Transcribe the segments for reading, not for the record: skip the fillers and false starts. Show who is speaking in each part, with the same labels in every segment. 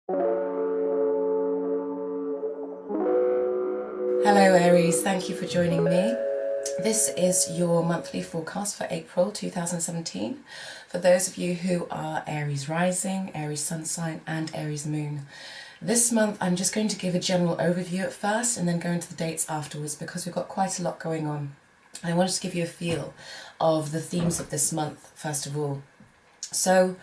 Speaker 1: Hello Aries, thank you for joining me. This is your monthly forecast for April 2017 for those of you who are Aries rising, Aries sun sign and Aries moon. This month I'm just going to give a general overview at first and then go into the dates afterwards because we've got quite a lot going on. I wanted to give you a feel of the themes of this month first of all. So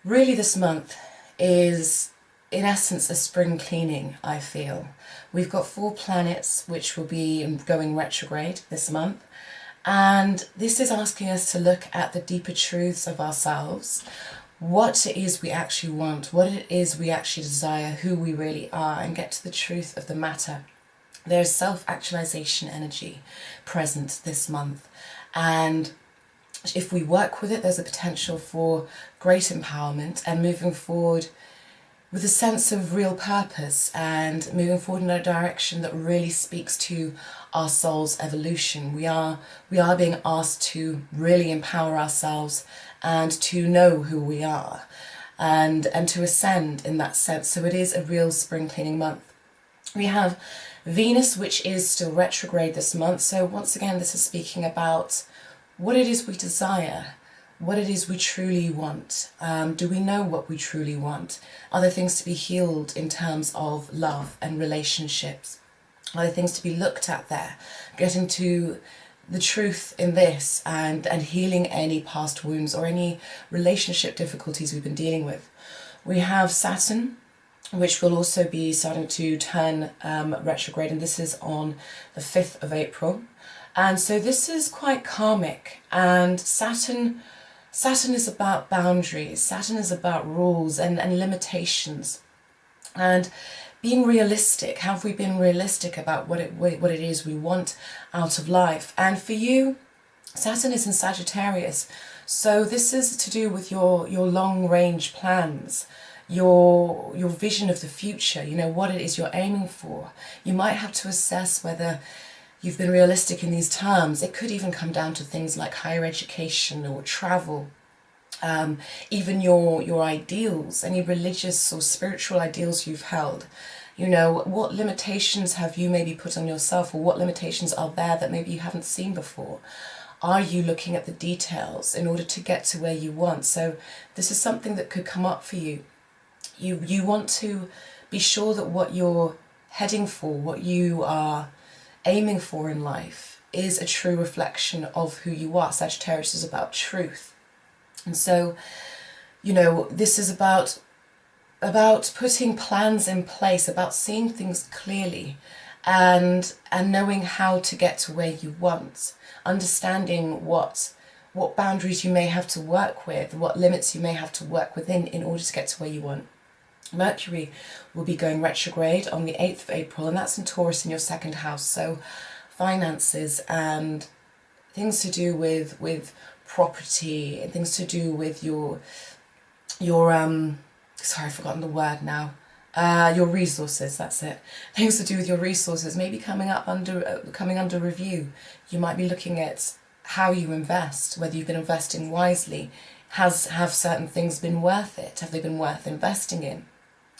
Speaker 1: really this month is in essence a spring cleaning, I feel. We've got 4 planets which will be going retrograde this month, and this is asking us to look at the deeper truths of ourselves, what it is we actually want, what it is we actually desire, who we really are, and get to the truth of the matter. There's self-actualization energy present this month, and if we work with it, there's a potential for great empowerment and moving forward with a sense of real purpose and moving forward in a direction that really speaks to our soul's evolution. We are being asked to really empower ourselves and to know who we are and to ascend in that sense. So it is a real spring cleaning month. We have Venus, which is still retrograde this month. So once again, this is speaking about what it is we desire, what it is we truly want. Do we know what we truly want? Are there things to be healed in terms of love and relationships? Are there things to be looked at there? Getting to the truth in this and healing any past wounds or any relationship difficulties we've been dealing with. We have Saturn, which will also be starting to turn retrograde, and this is on the 5th of April. And so this is quite karmic, and Saturn is about boundaries, Saturn is about rules and limitations and being realistic. Have we been realistic about what it is we want out of life? And for you, Saturn is in Sagittarius, so this is to do with your long range plans, your vision of the future, you know, what it is you're aiming for. You might have to assess whether you've been realistic in these terms. It could even come down to things like higher education or travel, even your ideals, any religious or spiritual ideals you've held. You know, what limitations have you maybe put on yourself, or what limitations are there that maybe you haven't seen before? Are you looking at the details in order to get to where you want? So this is something that could come up for you. You want to be sure that what you're heading for, what you are aiming for in life, is a true reflection of who you are. Sagittarius is about truth. And so, you know, this is about putting plans in place, about seeing things clearly and knowing how to get to where you want, understanding what boundaries you may have to work with, what limits you may have to work within in order to get to where you want. Mercury will be going retrograde on the 8th of April, and that's in Taurus in your 2nd house. So finances and things to do with property and things to do with your sorry, I've forgotten the word now. Your resources, that's it. Things to do with your resources may be coming under review. You might be looking at how you invest, whether you've been investing wisely. Have certain things been worth it? Have they been worth investing in?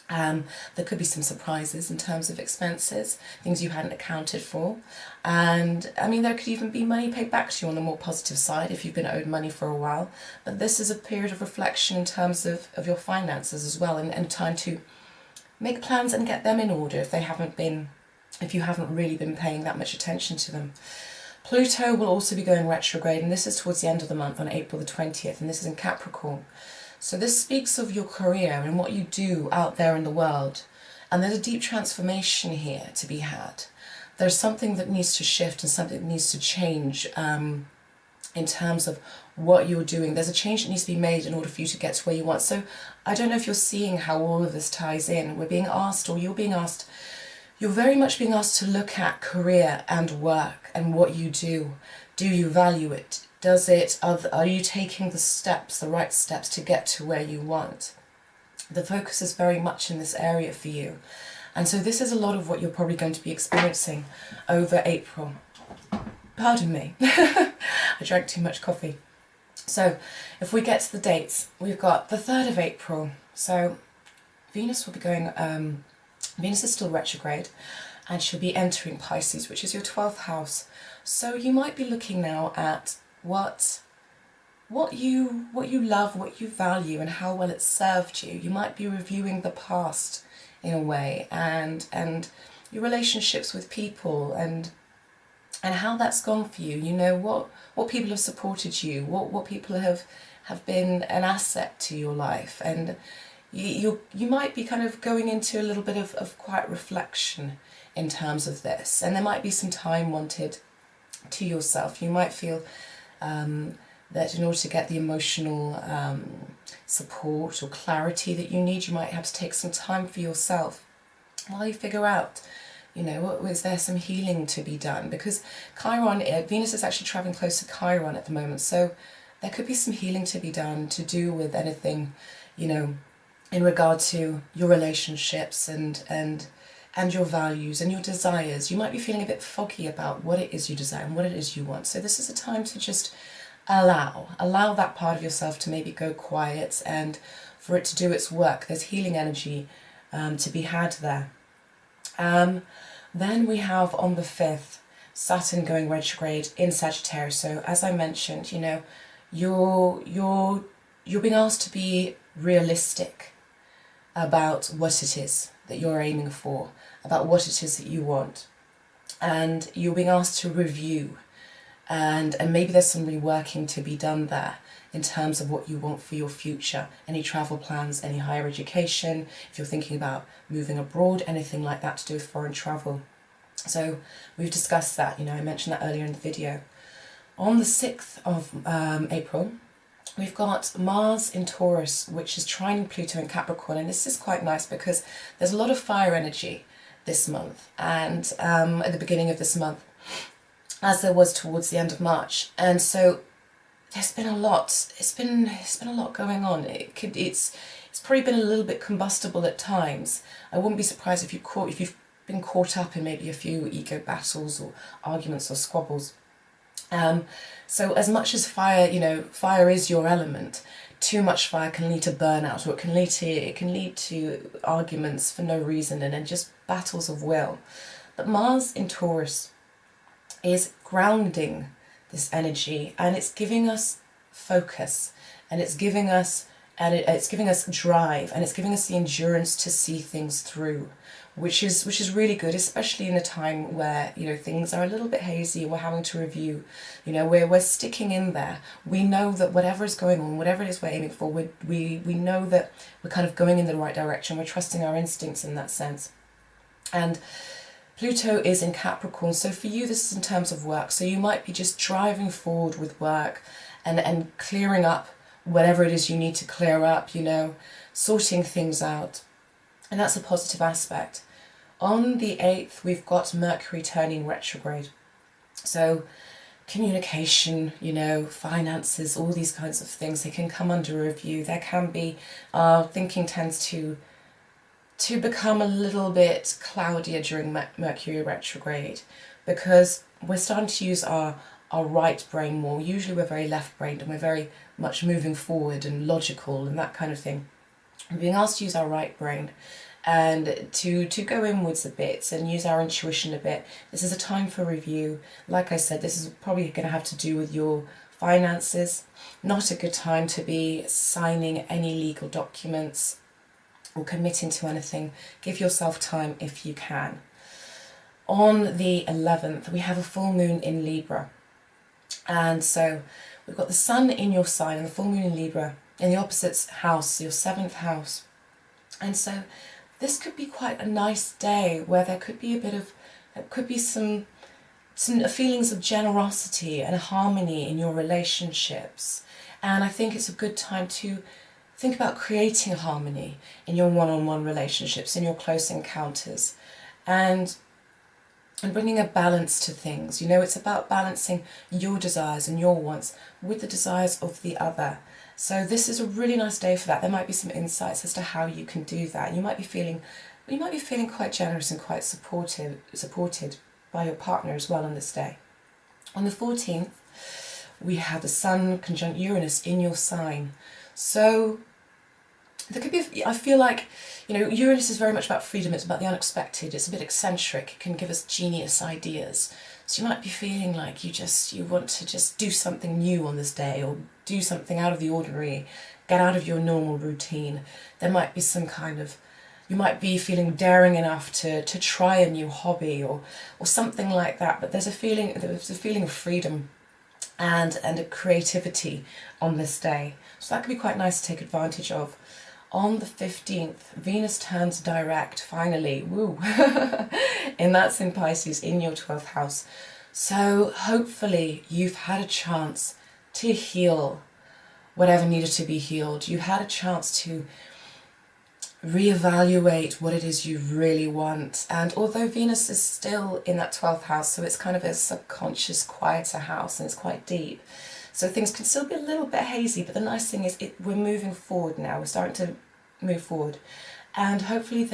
Speaker 1: There could be some surprises in terms of expenses, things you hadn't accounted for. And I mean, there could even be money paid back to you on the more positive side if you've been owed money for a while. But this is a period of reflection in terms of your finances as well, and time to make plans and get them in order if you haven't really been paying that much attention to them. Pluto will also be going retrograde, and this is towards the end of the month on April the 20th, and this is in Capricorn. So this speaks of your career and what you do out there in the world. And there's a deep transformation here to be had. There's something that needs to shift and something that needs to change in terms of what you're doing. There's a change that needs to be made in order for you to get to where you want. So I don't know if you're seeing how all of this ties in. We're being asked, or you're being asked, you're very much being asked to look at career and work and what you do. Do you value it? Are you taking the right steps to get to where you want? The focus is very much in this area for you. And so this is a lot of what you're probably going to be experiencing over April. Pardon me, I drank too much coffee. So if we get to the dates, we've got the 3rd of April. So Venus will be going, Venus is still retrograde, and she'll be entering Pisces, which is your 12th house. So you might be looking now at what you love, what you value, and how well it served you. You might be reviewing the past in a way, and your relationships with people, and how that's gone for you. You know, what people have supported you, what people have been an asset to your life, and you might be kind of going into a little bit of quiet reflection in terms of this, and there might be some time wanted to yourself. You might feel that in order to get the emotional support or clarity that you need, you might have to take some time for yourself while you figure out, you know, is there some healing to be done? Because Chiron, Venus is actually traveling close to Chiron at the moment, so there could be some healing to be done to do with anything, you know, in regard to your relationships and your values and your desires. You might be feeling a bit foggy about what it is you desire and what it is you want. So this is a time to just allow that part of yourself to maybe go quiet and for it to do its work. There's healing energy to be had there. Then we have on the 5th, Saturn going retrograde in Sagittarius. So as I mentioned, you know, you're being asked to be realistic about what it is that you're aiming for, about what it is that you want, and you're being asked to review, and maybe there's some reworking to be done there in terms of what you want for your future. Any travel plans, any higher education, if you're thinking about moving abroad, anything like that to do with foreign travel. So we've discussed that, you know, I mentioned that earlier in the video. On the 6th of April, we've got Mars in Taurus, which is trining Pluto in Capricorn, and this is quite nice because there's a lot of fire energy this month, and at the beginning of this month, as there was towards the end of March, and so there's been a lot. It's been a lot going on. It's probably been a little bit combustible at times. I wouldn't be surprised if you've been caught up in maybe a few ego battles or arguments or squabbles. So as much as fire, you know, fire is your element, too much fire can lead to burnout, or it can lead to arguments for no reason, and then just battles of will. But Mars in Taurus is grounding this energy, and it's giving us focus, and it's giving us drive, and it's giving us the endurance to see things through, which is really good, especially in a time where, you know, things are a little bit hazy and we're having to review. You know, we're sticking in there. We know that whatever is going on, whatever it is we're aiming for, we know that we're kind of going in the right direction. We're trusting our instincts in that sense. And Pluto is in Capricorn, so for you this is in terms of work. So you might be just driving forward with work and clearing up whatever it is you need to clear up, you know, sorting things out. And that's a positive aspect. On the 8th, we've got Mercury turning retrograde. So communication, you know, finances, all these kinds of things, they can come under review. There can be, thinking tends to become a little bit cloudier during Mercury retrograde, because we're starting to use our right brain more. Usually we're very left-brained and we're very much moving forward and logical and that kind of thing. We're being asked to use our right brain and to go inwards a bit and use our intuition a bit. This is a time for review. Like I said, this is probably going to have to do with your finances. Not a good time to be signing any legal documents or committing to anything. Give yourself time if you can. On the 11th, we have a full moon in Libra. And so we've got the sun in your sign and the full moon in Libra in the opposite house, your 7th house. And so this could be quite a nice day where there could be some feelings of generosity and harmony in your relationships. And I think it's a good time to think about creating harmony in your one-on-one relationships, in your close encounters, and bringing a balance to things. You know, it's about balancing your desires and your wants with the desires of the other. So this is a really nice day for that. There might be some insights as to how you can do that. You might be feeling quite generous and quite supported by your partner as well on this day. On the 14th, we have the Sun conjunct Uranus in your sign. So there could be, I feel like, you know, Uranus is very much about freedom, it's about the unexpected, it's a bit eccentric, it can give us genius ideas. So you might be feeling like you want to just do something new on this day, or do something out of the ordinary, get out of your normal routine. There might be some kind of, you might be feeling daring enough to try a new hobby, or something like that. But there's a feeling of freedom and a creativity on this day. So that could be quite nice to take advantage of. On the 15th, Venus turns direct, finally, woo, and that's in Pisces, in your 12th house. So hopefully you've had a chance to heal whatever needed to be healed. You've had a chance to reevaluate what it is you really want. And although Venus is still in that 12th house, so it's kind of a subconscious, quieter house, and it's quite deep, so things can still be a little bit hazy, but the nice thing is we're moving forward now. We're starting to move forward. And hopefully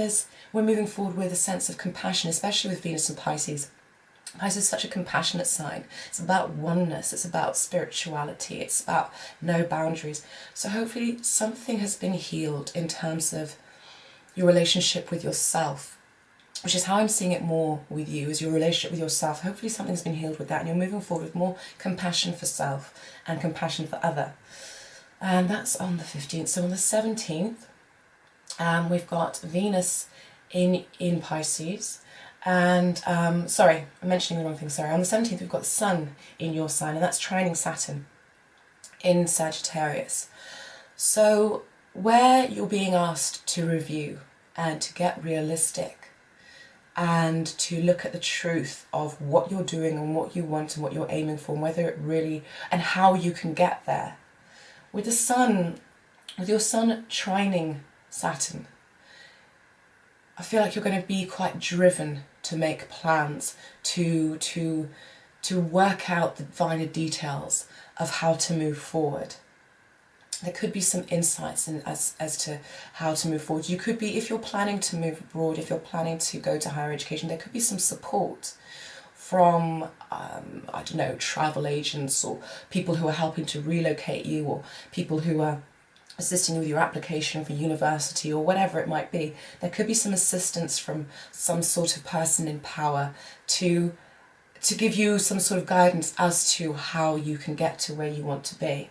Speaker 1: we're moving forward with a sense of compassion, especially with Venus and Pisces. Pisces is such a compassionate sign. It's about oneness, it's about spirituality, it's about no boundaries. So hopefully something has been healed in terms of your relationship with yourself, which is how I'm seeing it more with you, is your relationship with yourself. Hopefully something's been healed with that, and you're moving forward with more compassion for self and compassion for other. And that's on the 15th. So on the 17th, we've got Venus in Pisces. And, sorry, I'm mentioning the wrong thing, sorry. On the 17th, we've got the Sun in your sign, and that's trining Saturn in Sagittarius. So where you're being asked to review and to get realistic, and to look at the truth of what you're doing and what you want and what you're aiming for, and whether it really, and how you can get there. With the Sun, with your Sun trining Saturn, I feel like you're going to be quite driven to make plans, to work out the finer details of how to move forward. There could be some insights as to how to move forward. You could be, if you're planning to move abroad, if you're planning to go to higher education, there could be some support from, I don't know, travel agents, or people who are helping to relocate you, or people who are assisting you with your application for university, or whatever it might be. There could be some assistance from some sort of person in power to give you some sort of guidance as to how you can get to where you want to be.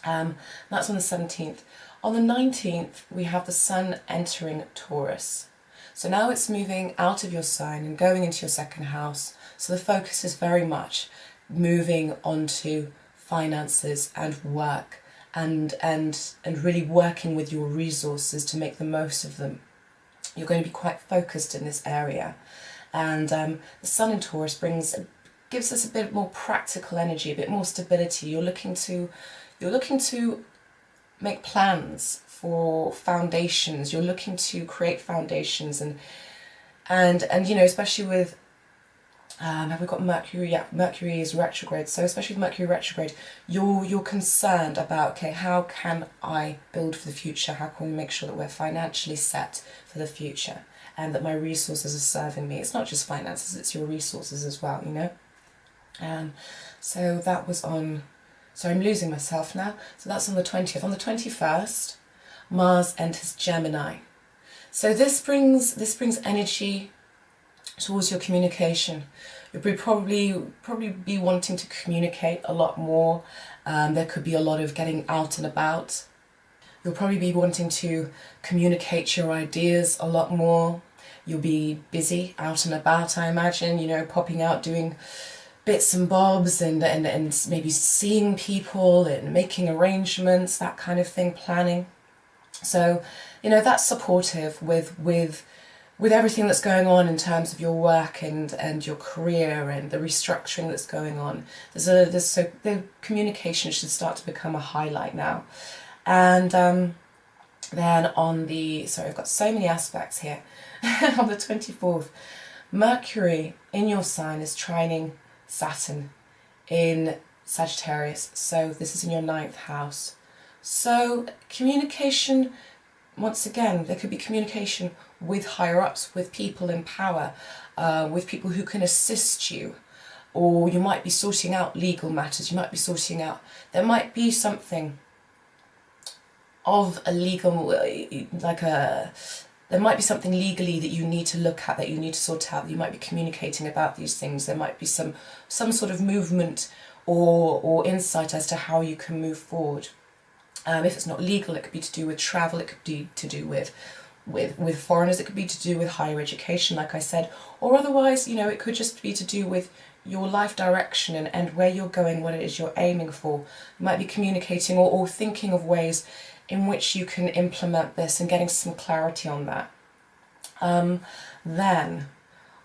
Speaker 1: That's on the 17th. On the 19th, we have the Sun entering Taurus. So now it's moving out of your sign and going into your second house. So the focus is very much moving onto finances and work, and really working with your resources to make the most of them. You're going to be quite focused in this area. And the Sun in Taurus gives us a bit more practical energy, a bit more stability. You're looking to make plans for foundations. You're looking to create foundations, and you know, especially with have we got Mercury? Yeah, Mercury is retrograde. So especially with Mercury retrograde, you're concerned about, okay, how can I build for the future? How can we make sure that we're financially set for the future, and that my resources are serving me? It's not just finances; it's your resources as well, you know. So that was on. So I'm losing myself now. So that's on the 20th. On the 21st, Mars enters Gemini. So this brings energy towards your communication. You'll probably be wanting to communicate a lot more. There could be a lot of getting out and about. You'll probably be wanting to communicate your ideas a lot more. You'll be busy out and about, I imagine, you know, popping out, doing bits and bobs, and maybe seeing people and making arrangements, that kind of thing, planning. So, you know, that's supportive with everything that's going on in terms of your work and your career and the restructuring that's going on. So the communication should start to become a highlight now. And then on the, sorry, I've got so many aspects here. On the 24th, Mercury in your sign is trining Saturn in Sagittarius, so this is in your 9th house. So communication, once again, there could be communication with higher ups, with people in power, with people who can assist you, or you might be sorting out legal matters, you might be sorting out, there might be something of a legal, there might be something legally that you need to look at, that you need to sort out. You might be communicating about these things. There might be some sort of movement or insight as to how you can move forward. If it's not legal, it could be to do with travel, it could be to do with foreigners, it could be to do with higher education, like I said, or otherwise, you know, it could just be to do with your life direction and where you're going, what it is you're aiming for. You might be communicating or thinking of ways in which you can implement this and getting some clarity on that. Then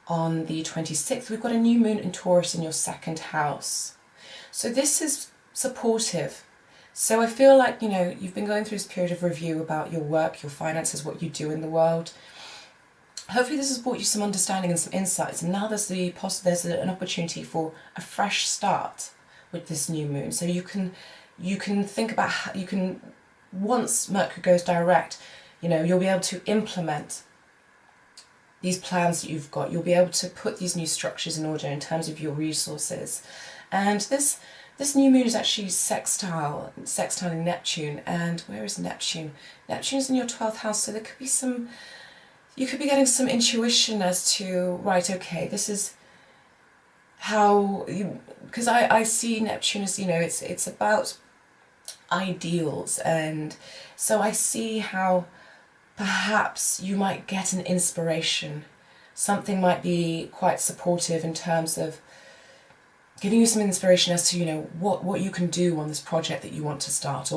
Speaker 1: on the 26th, we've got a new moon in Taurus in your second house. So this is supportive. So I feel like, you know, you've been going through this period of review about your work, your finances, what you do in the world. Hopefully this has brought you some understanding and some insights, and now there's an opportunity for a fresh start with this new moon. So you can think about how you can, once Mercury goes direct, you know, you'll be able to implement these plans that you've got. You'll be able to put these new structures in order in terms of your resources. And this new moon is actually sextiling Neptune. And where is Neptune? Neptune's in your 12th house, so there could be some, you could be getting some intuition as to, right, okay, this is how you, because I see Neptune as, you know, it's about ideals, and so I see how perhaps you might get an inspiration. Something might be quite supportive in terms of giving you some inspiration as to, you know, what you can do on this project that you want to start,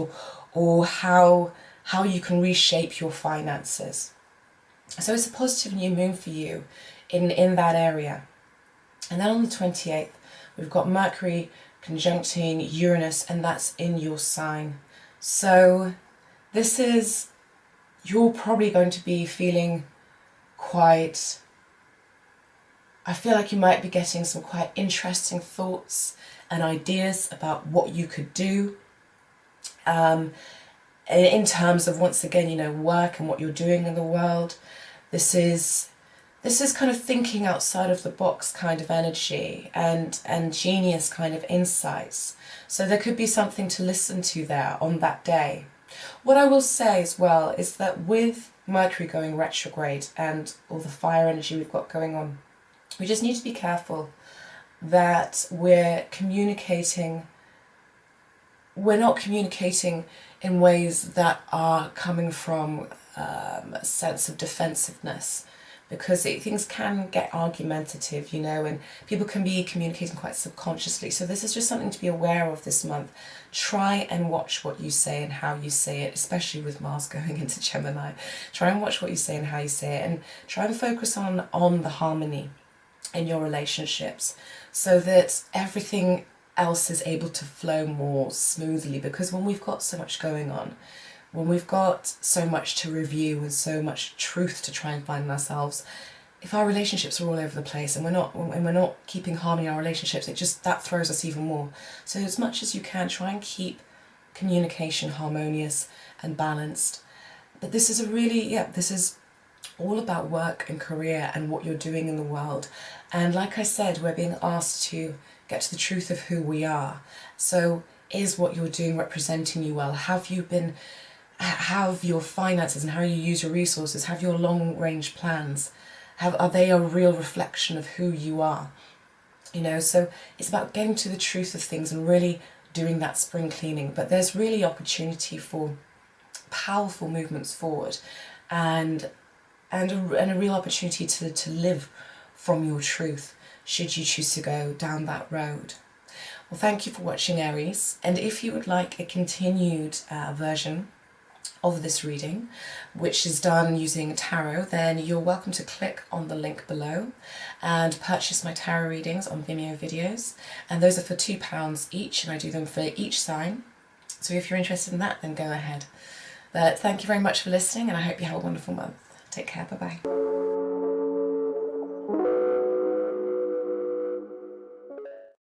Speaker 1: or how you can reshape your finances. So it's a positive new moon for you in that area. And then on the 28th, we've got Mercury conjuncting Uranus, and that's in your sign. So this is, you're probably going to be feeling quite, I feel like you might be getting some quite interesting thoughts and ideas about what you could do in terms of, once again, you know, work and what you're doing in the world. This is kind of thinking outside of the box kind of energy and genius kind of insights. So there could be something to listen to there on that day. What I will say as well is that with Mercury going retrograde and all the fire energy we've got going on, we just need to be careful that we're not communicating in ways that are coming from a sense of defensiveness, because things can get argumentative, you know, and people can be communicating quite subconsciously. So this is just something to be aware of this month. Try and watch what you say and how you say it, especially with Mars going into Gemini. Try and watch what you say and how you say it, and try and focus on the harmony in your relationships, so that everything else is able to flow more smoothly. Because when we've got so much going on, when we've got so much to review and so much truth to try and find in ourselves, if our relationships are all over the place and we're not keeping harmony in our relationships, that throws us even more. So as much as you can, try and keep communication harmonious and balanced. But this is this is all about work and career and what you're doing in the world. And like I said, we're being asked to get to the truth of who we are. So is what you're doing representing you well? Have your finances and how you use your resources, have your long range plans, are they a real reflection of who you are? You know, so it's about getting to the truth of things and really doing that spring cleaning. But there's really opportunity for powerful movements forward, and a real opportunity to live from your truth, should you choose to go down that road. Well, thank you for watching, Aries, and if you would like a continued version of this reading, which is done using tarot, then you're welcome to click on the link below and purchase my tarot readings on Vimeo videos, and those are for £2 each, and I do them for each sign. So if you're interested in that, then go ahead. But thank you very much for listening, and I hope you have a wonderful month. Take care, bye bye.